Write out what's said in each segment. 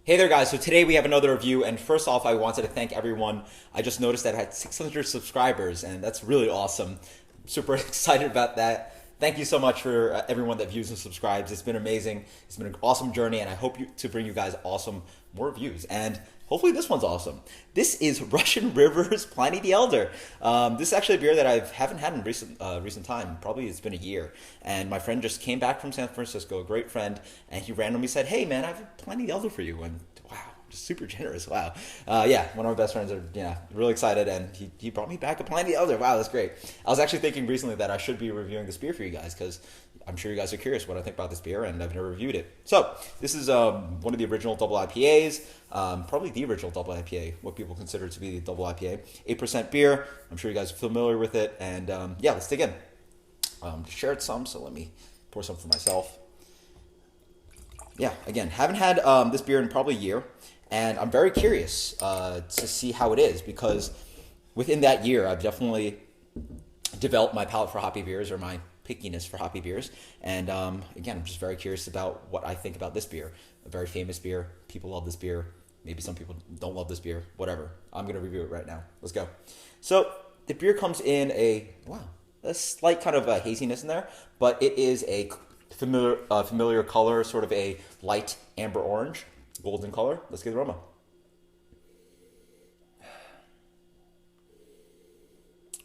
Hey there guys, so today we have another review, and first off I wanted to thank everyone. I just noticed that I had 600 subscribers and that's really awesome. Super excited about that. Thank you so much for everyone that views and subscribes. It's been amazing. It's been an awesome journey, and I hope to bring you guys awesome more reviews. And hopefully this one's awesome. This is Russian River's Pliny the Elder. This is actually a beer that I haven't had in recent time. Probably it's been a year. And my friend just came back from San Francisco, a great friend, and he randomly said, "Hey man, I have Pliny the Elder for you." And wow, just super generous. Wow. Yeah, one of my best friends are really excited, and he brought me back a Pliny the Elder. Wow, that's great. I was actually thinking recently that I should be reviewing this beer for you guys because I'm sure you guys are curious what I think about this beer, and I've never reviewed it. So this is one of the original double IPAs, probably the original double IPA, what people consider to be the double IPA. 8% beer. I'm sure you guys are familiar with it, and yeah, let's dig in. Just shared some, so let me pour some for myself. Yeah, again, haven't had this beer in probably a year, and I'm very curious to see how it is, because within that year, I've definitely developed my palate for hoppy beers, or my pickiness for hoppy beers, and again, I'm just very curious about what I think about this beer. A very famous beer. People love this beer. Maybe some people don't love this beer. Whatever. I'm going to review it right now. Let's go. So the beer comes in a slight kind of haziness in there, but it is a familiar color, sort of a light amber orange, golden color. Let's get the aroma.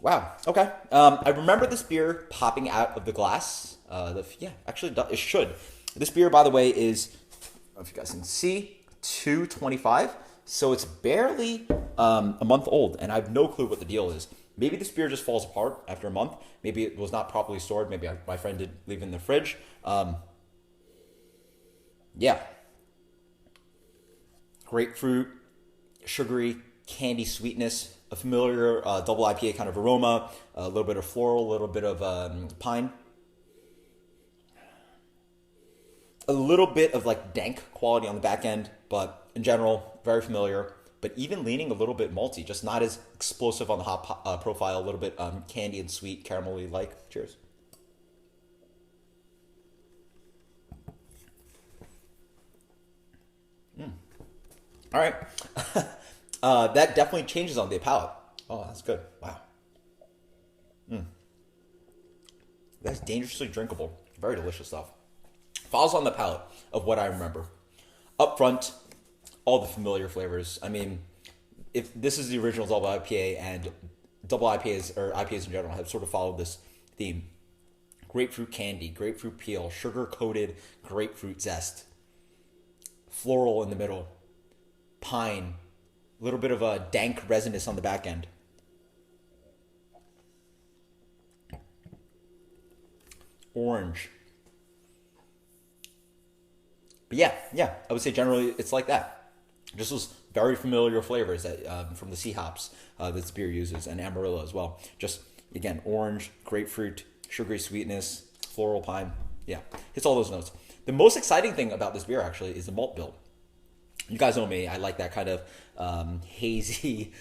Wow. Okay. I remember this beer popping out of the glass. Actually, it should. This beer, by the way, is, I don't know if you guys can see, 225. So it's barely a month old, and I have no clue what the deal is. Maybe this beer just falls apart after a month. Maybe it was not properly stored. Maybe my friend did leave it in the fridge. Yeah. Grapefruit, sugary, candy sweetness, a familiar double IPA kind of aroma, a little bit of floral, a little bit of pine. A little bit of like dank quality on the back end, but in general, very familiar. But even leaning a little bit malty, just not as explosive on the hop profile, a little bit candy and sweet, caramelly like. Cheers. All right. That definitely changes on the palate. Oh, that's good. Wow. That's dangerously drinkable. Very delicious stuff. Falls on the palate of what I remember. Up front, all the familiar flavors. I mean, if this is the original double IPA, and double IPAs, or IPAs in general, have sort of followed this theme. Grapefruit candy, grapefruit peel, sugar-coated grapefruit zest, floral in the middle, pine, a little bit of a dank resinous on the back end. Orange. But yeah, I would say generally it's like that. Just those very familiar flavors that from the sea hops that this beer uses, and Amarillo as well. Just, again, orange, grapefruit, sugary sweetness, floral pine. Yeah, hits all those notes. The most exciting thing about this beer, actually, is the malt bill. You guys know me. I like that kind of hazy,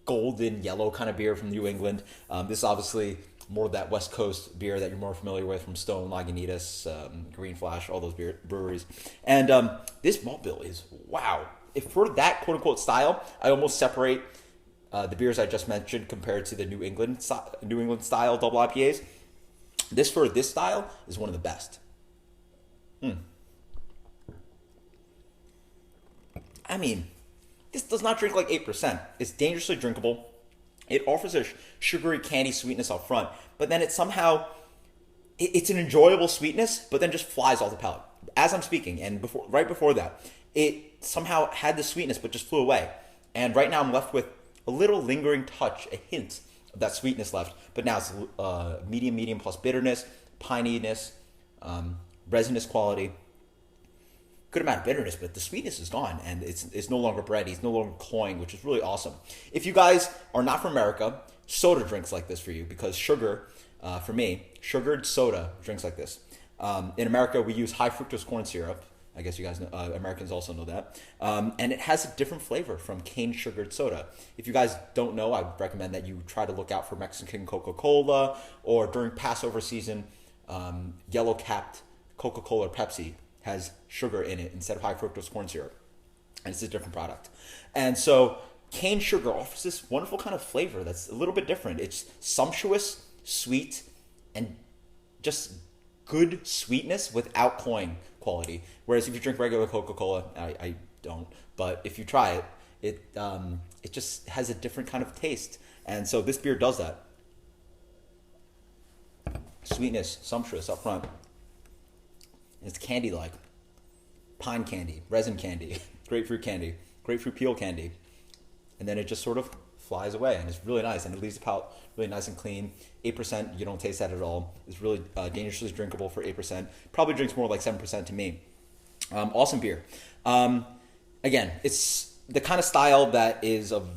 golden yellow kind of beer from New England. This is obviously more of that West Coast beer that you're more familiar with from Stone, Lagunitas, Green Flash, all those breweries. And this malt bill is, wow. If for that quote-unquote style, I almost separate the beers I just mentioned compared to the New England style double IPAs. This, for this style, is one of the best. I mean, this does not drink like 8%. It's dangerously drinkable. It offers a sugary candy sweetness up front, but then it somehow, it's an enjoyable sweetness, but then just flies off the palate. As I'm speaking, and right before that, it somehow had the sweetness, but just flew away. And right now I'm left with a little lingering touch, a hint of that sweetness left, but now it's medium plus bitterness, pininess, resinous quality. Good amount of bitterness, but the sweetness is gone, and it's no longer bready, it's no longer cloying, which is really awesome. If you guys are not from America, soda drinks like this for you, because sugar, for me, sugared soda drinks like this. In America, we use high fructose corn syrup. I guess you guys know, Americans also know that. And it has a different flavor from cane sugared soda. If you guys don't know, I would recommend that you try to look out for Mexican Coca-Cola, or during Passover season, yellow capped Coca-Cola or Pepsi has sugar in it instead of high fructose corn syrup. And it's a different product. And so cane sugar offers this wonderful kind of flavor that's a little bit different. It's sumptuous, sweet, and just good sweetness without cloying quality. Whereas if you drink regular Coca-Cola, I don't, but if you try it, it just has a different kind of taste. And so this beer does that. Sweetness, sumptuous up front. It's candy-like. Pine candy, resin candy, grapefruit candy, grapefruit peel candy. And then it just sort of flies away, and it's really nice, and it leaves the palate really nice and clean. 8%, you don't taste that at all. It's really dangerously drinkable for 8%. Probably drinks more like 7% to me. Awesome beer. Again, it's the kind of style that is of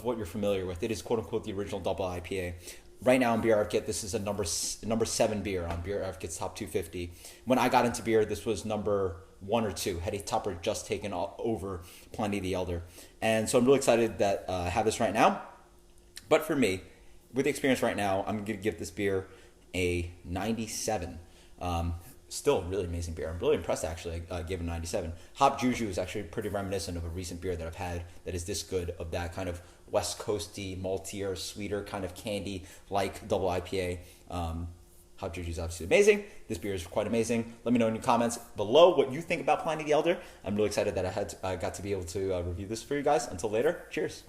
what you're familiar with. It is quote unquote the original double IPA. Right now in Beer Advocate, this is a number 7 beer on Beer Advocate's top 250. When I got into beer, this was number 1 or 2. Had a topper just taken over Pliny the Elder. And so I'm really excited that I have this right now. But for me, with the experience right now, I'm going to give this beer a 97. Still a really amazing beer. I'm really impressed, actually. I gave it a 97. Hop Juju is actually pretty reminiscent of a recent beer that I've had that is this good, of that kind of West Coasty, maltier, sweeter kind of candy-like double IPA. Hop Juju is obviously amazing. This beer is quite amazing. Let me know in your comments below what you think about Pliny the Elder. I'm really excited that I got to be able to review this for you guys. Until later, cheers.